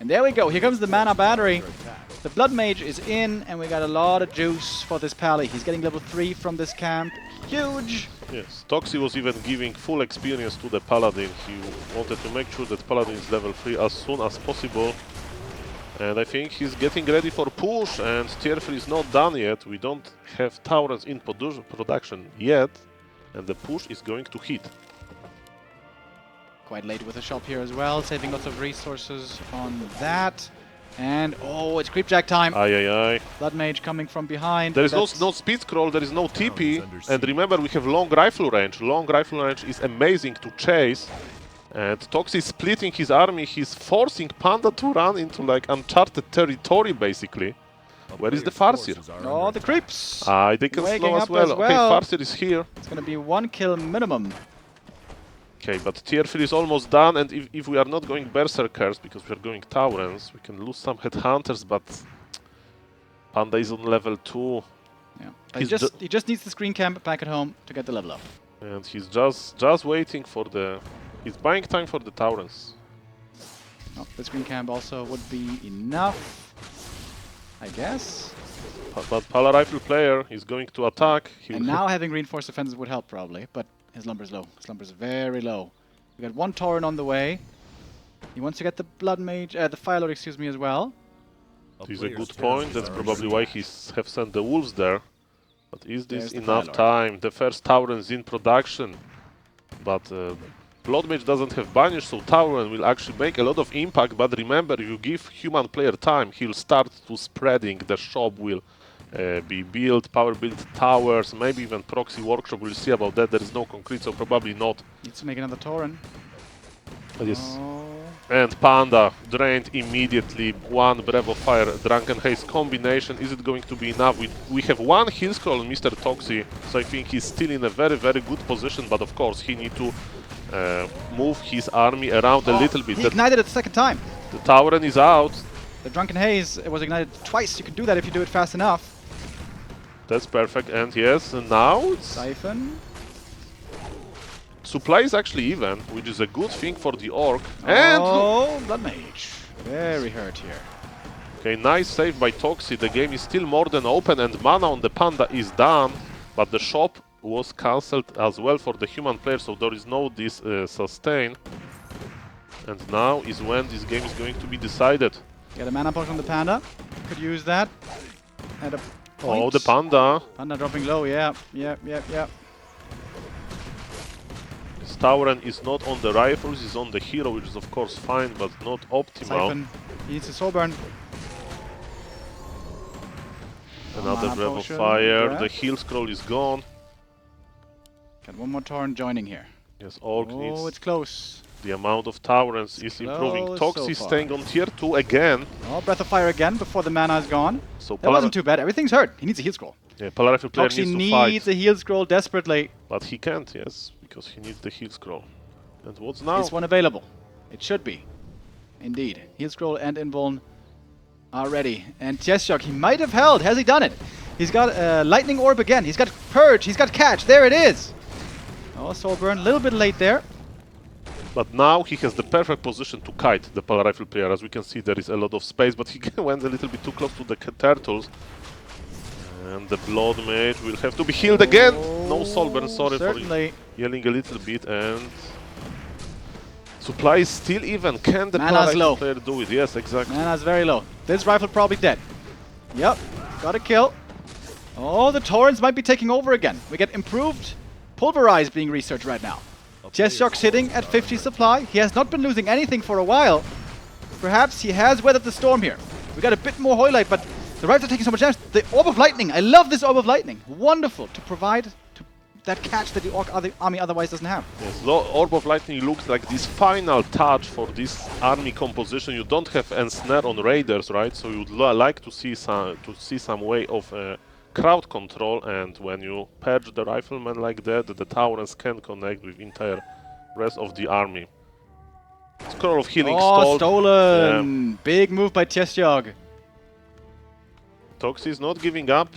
And there we go. Here comes the mana battery. The Blood Mage is in, and we got a lot of juice for this Pally. He's getting level 3 from this camp. Huge! Yes, Toxi was even giving full experience to the Paladin. He wanted to make sure that Paladin is level 3 as soon as possible. And I think he's getting ready for push, and tier 3 is not done yet. We don't have towers in production yet, and the push is going to hit. Quite late with the shop here as well, saving lots of resources on that. And oh, it's Creepjack time. Aye. Blood Mage coming from behind. There is no That's- speed scroll, there is no TP, under and siege. remember we have long rifle range. Long rifle range is amazing to chase. And Toxi is splitting his army, he's forcing Panda to run into like uncharted territory basically. A Where is the player's Farseer? forces are Oh, under the creeps! They can Waking slow as up well. as Okay, well. Farseer is here. It's gonna be 1 kill minimum. Okay, but tier 3 is almost done, and if we are not going Berserkers, because we are going Taurens, we can lose some Headhunters, but Panda is on level 2, Yeah. He's He just needs the screen camp back at home to get the level up. and he's just waiting for the... He's buying time for the Taurens. Oh, the screen camp also would be enough, I guess. But Pala Rifle player is going to attack. He And will now having reinforced defenses would help probably, but his lumber's low. His lumber's very low. We got 1 Tauren on the way. He wants to get the Blood Mage, the Fire Lord, excuse me, as well. He's a player's good forces point. That's are probably under why attack. he's have sent the wolves there. But is There's this the enough Fire Lord. time? The first Taurens in production. But Blood Mage doesn't have banish, so Tauren will actually make a lot of impact. But remember, you give human player time, he'll start to spreading. The shop will be built, power build towers, maybe even proxy workshop. We'll see about that. There is no concrete, so probably not. Needs to make another Tauren. But yes. Oh. And Panda drained immediately. 1 Breath Fire, Drunken Haze combination. Is it going to be enough? We have 1 heal scroll on Mr. Toxi, so I think he's still in a very, very good position. But of course, he need to move his army around a little bit. He ignited it the second time. The Tauren is out. The Drunken Haze was ignited twice. You can do that if you do it fast enough. That's perfect. And yes, and now it's Siphon. supply is actually even, which is a good thing for the Orc. And look, Oh, Blood Mage. Very hurt here. okay, nice save by Toxi. The game is still more than open, and mana on the Panda is done, but the shop was cancelled as well for the human player, so there is no this sustain. And now is when this game is going to be decided. Got a mana potion on the Panda. Could use that. At a point. Oh, the Panda. Panda dropping low, yeah. This Tauren is not on the rifles, he's on the hero, which is of course fine, but not optimal. Siphon. He needs a soul burn. Another Mana Breath of potion, Fire. yeah. The heal scroll is gone. Got 1 more Tauren joining here. Yes, Orc Oh, needs... it's close. The amount of Taurens is improving. Slow Toxi so far. staying on tier 2 again. Oh, Breath of Fire again before the mana is gone. So That wasn't too bad. Everything's hurt. He needs a heal scroll. yeah, Palarifle player Toxi needs to needs fight. a heal scroll desperately. But he can't, yes, because he needs the heal scroll. And what's now? Is one available? It should be. Indeed. Heal scroll and invuln are ready. And TiesioG, he might have held. Has he done it? He's got Lightning Orb again. He's got Purge. He's got Catch. There it is. Oh, Soul Burn. A little bit late there. But now he has the perfect position to kite the Palarifle player. As we can see, there is a lot of space, but he went a little bit too close to the turtles. And the Blood Mage will have to be healed again. No Soul Burn, sorry Certainly. for yelling a little bit. And supply is still even. Can the Mana's low. Palarifle player do it? Yes, exactly. Mana's very low. This rifle probably dead. Yep. Got a kill. Oh, the Torrents might be taking over again. We get improved Pulverize being researched right now. TiesioG sitting at 50 supply. He has not been losing anything for a while. Perhaps he has weathered the storm here. We got a bit more Hoylite, but the rifles are taking so much damage. The Orb of Lightning. I love this Orb of Lightning. Wonderful to provide that catch that the Orc army otherwise doesn't have. Yes, Orb of Lightning looks like this final touch for this army composition. You don't have Ensnare on Raiders, right? So you'd like to see some way of crowd control, and when you purge the riflemen like that, the Taurens can connect with entire rest of the army. Scroll of Healing Oh, stalled. stolen! Big move by TiesioG. Toxi is not giving up,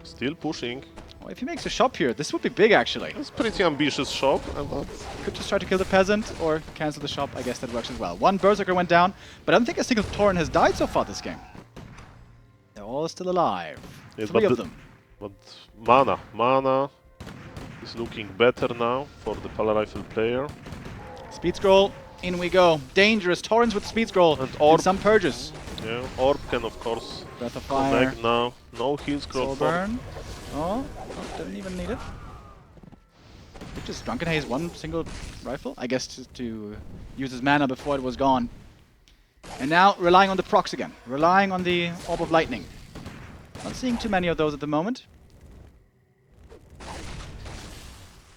still pushing. Oh, if he makes a shop here, this would be big actually. It's pretty ambitious shop, but Could just try to kill the peasant or cancel the shop. I guess that works as well. One Berserker went down, but I don't think a single Tauren has died so far this game. They're all still alive. Yes, Three but of them. But mana is looking better now for the Palarifle player. Speed scroll, in we go. Dangerous Taurens with speed scroll And and Orb. some purges. Yeah, Orb can of course Breath of Fire, connect now. No heal scroll Soul for Burn. Oh, didn't even need it. It just Drunken Haze one single rifle, I guess to use his mana before it was gone. And now relying on the procs again, relying on the Orb of Lightning. Not seeing too many of those at the moment.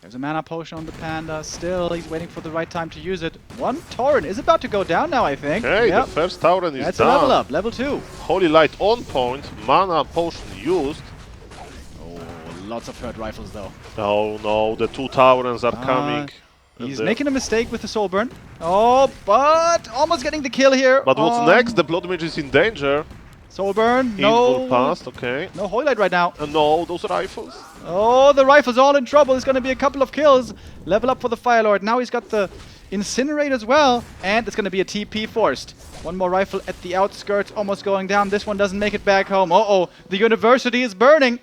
There's a mana potion on the panda. Still, he's waiting for the right time to use it. One Tauren is about to go down now, I think. Okay, Yep. the first Tauren is That's done. a level up, level 2. Holy Light on point, mana potion used. Oh, lots of hurt rifles though. Oh no, the two Taurens are coming. He's And making a mistake with the Soul Burn. Oh, but almost getting the kill here. But what's next? The Blood Mage is in danger. Soul Burn, Invul no. passed, okay. No Hoylite right now. No, those rifles. Oh, the rifle's all in trouble. It's going to be a couple of kills. Level up for the Fire Lord. Now he's got the Incinerate as well. And it's going to be a TP forced. One more rifle at the outskirts, almost going down. This one doesn't make it back home. Uh-oh, the university is burning.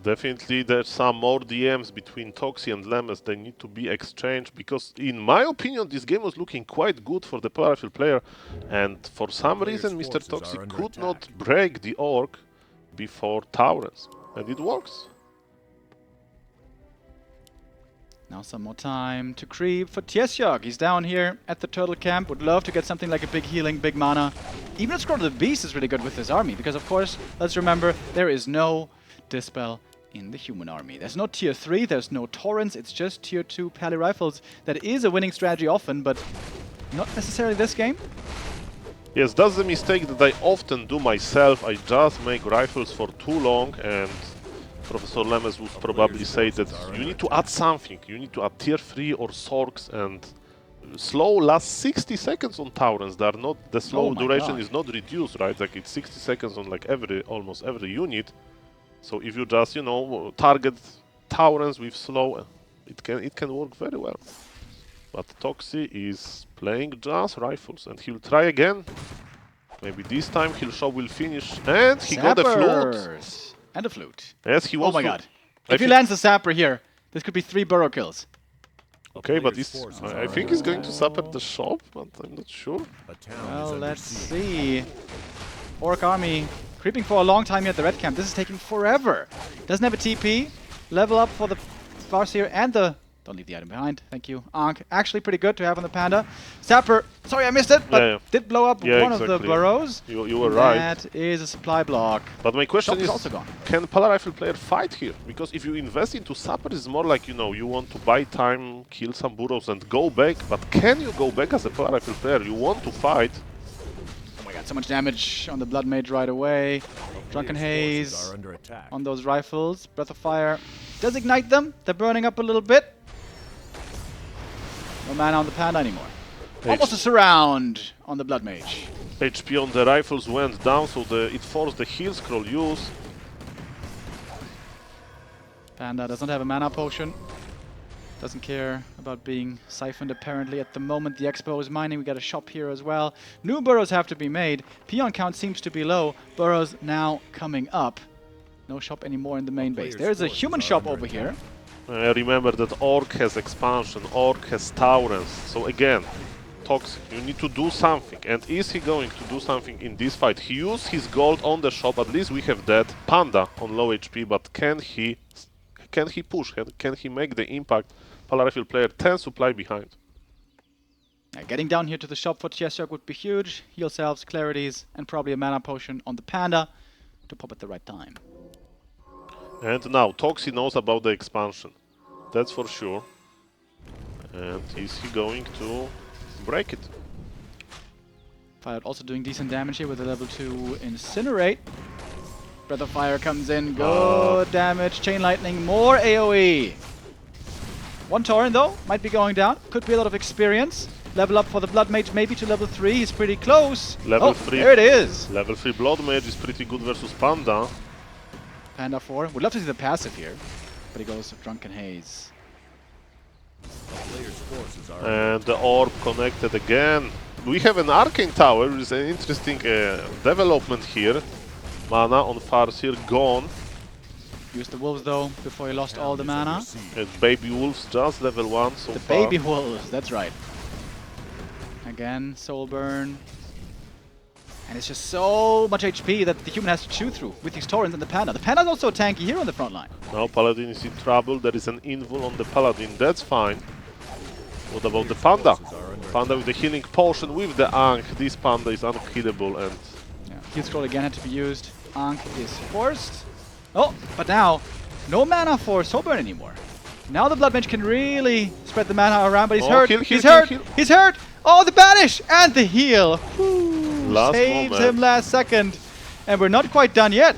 Definitely there's some more DMs between Toxi and Lemes. They need to be exchanged because, in my opinion, this game was looking quite good for the Palarifle player. And for some reason, Mr. forces Toxi are under could not attack. break the Orc before Taurens. And it works. Now some more time to creep for TiesioG. He's down here at the turtle camp. Would love to get something like a big healing, big mana. Even a Scroll of the Beast is really good with this army because, of course, let's remember, there is no Dispel in the human army. There's no tier 3, there's no Torrents, it's just tier 2 Pally Rifles. That is a winning strategy often, but not necessarily this game. Yes, that's the mistake that I often do myself. I just make rifles for too long, and Professor Lemes would probably say that you need to add something. You need to add tier 3 or Sorks, and slow lasts 60 seconds on Taurens. They are not, the slow Oh my duration God. is not reduced, right? Like it's 60 seconds on like almost every unit. So if you just, you know, target Taurens with slow, it can work very well. But Toxi is playing just rifles, and he'll try again. Maybe this time he'll show will finish, and he got a flute. Sappers. And a flute. Yes, he Oh wants my to. god. I If he think- lands a Sapper here, this could be 3 burrow kills. Okay, but Player's this, forces I are think under he's going to attack. sap at the shop, but I'm not sure. A town Well, is under let's siege. see. Orc army creeping for a long time here at the red camp. This is taking forever. Doesn't have a TP. Level up for the Farseer and the Don't leave the item behind. Thank you. Ankh, actually pretty good to have on the Panda. Sapper, sorry I missed it, but Yeah. did blow up Yeah, one of the exactly. burrows. You were right. That is a supply block. But my question Shop is is, also gone. can Pala Rifle player fight here? Because if you invest into Sapper, it's more like, you know, you want to buy time, kill some burrows and go back. But can you go back as a Pala Rifle player? You want to fight. Oh my god, so much damage on the Blood Mage right away. Drunken Players' forces Haze are under attack. on those rifles. Breath of Fire does ignite them. They're burning up a little bit. No mana on the Panda anymore. Almost a surround on the Blood Mage. HP on the rifles went down, so it forced the heal scroll use. Panda doesn't have a mana potion. Doesn't care about being siphoned apparently at the moment. The Expo is mining. We got a shop here as well. New burrows have to be made. Peon count seems to be low. Burrows now coming up. No shop anymore in the main base. There's a human shop over here. Remember that Orc has expansion, Orc has Taurens. So again, Toxi, you need to do something. And is he going to do something in this fight? He used his gold on the shop. At least we have that Panda on low HP. But can he push? Can he make the impact? Pala Rifle player 10 supply behind. Getting down here to the shop for TiesioG would be huge. Heal salves, clarities, and probably a mana potion on the Panda to pop at the right time. And now Toxi knows about the expansion. That's for sure. And is he going to break it? Fire also doing decent damage here with a level 2 Incinerate. Breath of Fire comes in, good damage. Chain Lightning, more AoE. One Tauren though, might be going down. Could be a lot of experience. Level up for the Blood Mage, maybe to level 3. He's pretty close. Level 3. There it is. Level 3 Blood Mage is pretty good versus Panda. Panda 4. Would love to see the passive here, but he goes to Drunken Haze. Players' forces are And the orb connected again. We have an Arcane Tower, which is an interesting development here. Mana on Farseer gone. Used the wolves though before he lost all the mana. And Baby Wolves just level 1 so The far. baby wolves, that's right. Again, soul burn. And it's just so much HP that the human has to chew through with these Taurens and the Panda. The Panda's also tanky here on the front line. Now Paladin is in trouble. There is an invul on the Paladin. That's fine. What about the Panda? Panda with the healing potion with the Ankh. This Panda is unkillable and... Yeah. Heal scroll again had to be used. Ankh is forced. Oh, but now, no mana for soul burn anymore. Now the Blood Mage can really spread the mana around, but he's hurt. He's hurt. He's hurt. Oh, the banish and the heal. Whew. Saves him last second. And we're not quite done yet.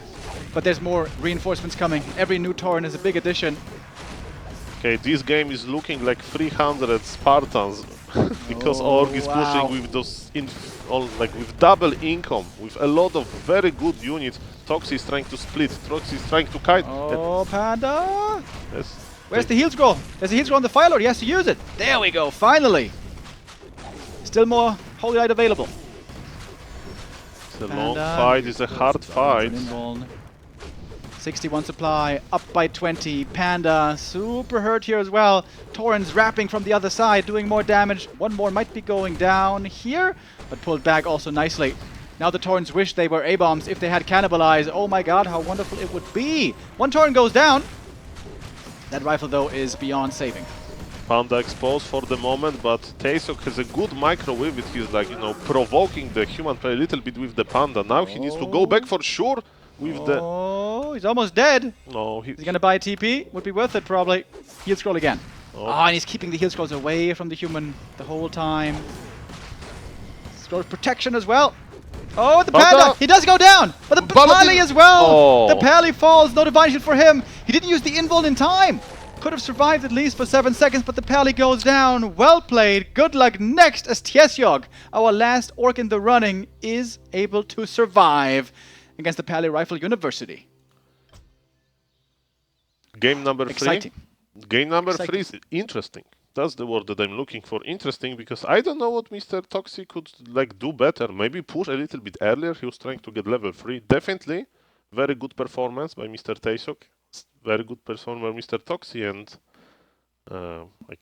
But there's more reinforcements coming. Every new Tauren is a big addition. Okay, this game is looking like 300 Spartans. Because Org is pushing with those like with double income, with a lot of very good units. Toxi is trying to split, Toxi is trying to kite. Oh, Panda! Yes. Where's the heal scroll? There's a heal scroll on the Fire Lord. He has to use it. There we go, finally. Still more Holy Light available. It's a long fight, it's a hard fight. 61 supply, up by 20. Panda super hurt here as well. Taurens wrapping from the other side, doing more damage. One more might be going down here, but pulled back also nicely. Now the Taurens wish they were A-bombs if they had cannibalized. Oh my god, how wonderful it would be. One Tauren goes down. That rifle though is beyond saving. Panda exposed for the moment, but TiesioG has a good microwave. He's like, you know, provoking the human play a little bit with the Panda. Now he needs to go back for sure with the... Oh, he's almost dead. No, He's gonna buy a TP. Would be worth it probably. Heal scroll again. Oh. And he's keeping the heal scrolls away from the human the whole time. Scroll protection as well. Oh, the Panda! He does go down! But the Pally as well! Oh. The Pally falls. No divine shield for him. He didn't use the invul in time. Could have survived at least for 7 seconds, but the Pally goes down. Well played. Good luck next as TiesioG, our last orc in the running, is able to survive against the Pally Rifle University. Game number 3. Exciting. Game number 3 is interesting. That's the word that I'm looking for. Interesting, because I don't know what Mr. Toxi could like do better. Maybe push a little bit earlier. He was trying to get level 3. Definitely very good performance by Mr. TiesioG. Very good performer Mr. Toxi, and I